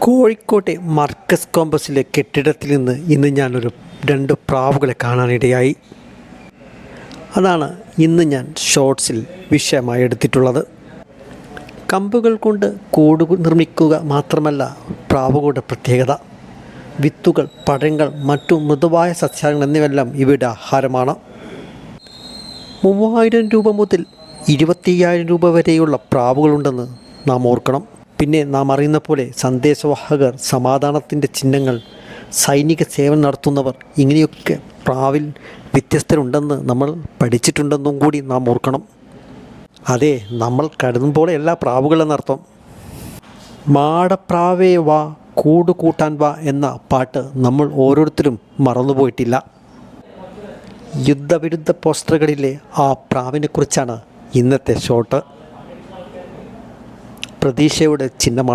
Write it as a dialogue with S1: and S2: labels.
S1: കോഴിക്കോട്ടെ മർക്കസ് കോമ്പസിലെ കെട്ടിടത്തിൽ നിന്ന് ഇന്ന് ഞാനൊരു 2 പ്രാവുകളെ കാണാനിടയായി. അതാണ് ഇന്ന് ഞാൻ ഷോർട്സിൽ വിഷയമായി എടുത്തിട്ടുള്ളത്. കമ്പുകൾ കൊണ്ട് കൂട് നിർമ്മിക്കുക മാത്രമല്ല പ്രാവുകളുടെ പ്രത്യേകത. വിത്തുകൾ, പഴങ്ങൾ, മറ്റു മൃദുവായ സസ്യങ്ങൾ എന്നിവയെല്ലാം ഇവയുടെ ആഹാരമാണ്. 3000 രൂപ മുതൽ 25,000 രൂപ വരെയുള്ള പ്രാവുകളുണ്ടെന്ന് നാം ഓർക്കണം. പിന്നെ നാം അറിയുന്ന പോലെ സന്ദേശവാഹകർ, സമാധാനത്തിൻ്റെ ചിഹ്നങ്ങൾ, സൈനിക സേവനം നടത്തുന്നവർ, ഇങ്ങനെയൊക്കെ പ്രാവിൽ വ്യത്യസ്തരുണ്ടെന്ന് നമ്മൾ പഠിച്ചിട്ടുണ്ടെന്നും കൂടി നാം ഓർക്കണം. അതെ, നമ്മൾ കരുതും എല്ലാ പ്രാവുകളെന്നർത്ഥം. മാടപ്രാവേ വാ കൂട് കൂട്ടാൻ വാ എന്ന പാട്ട് നമ്മൾ ഓരോരുത്തരും മറന്നുപോയിട്ടില്ല. യുദ്ധവിരുദ്ധ പോസ്റ്ററുകളിലെ ആ പ്രാവിനെക്കുറിച്ചാണ് ഇന്നത്തെ ഷോട്ട്. പ്രതീക്ഷയുടെ ചിഹ്നമാണ്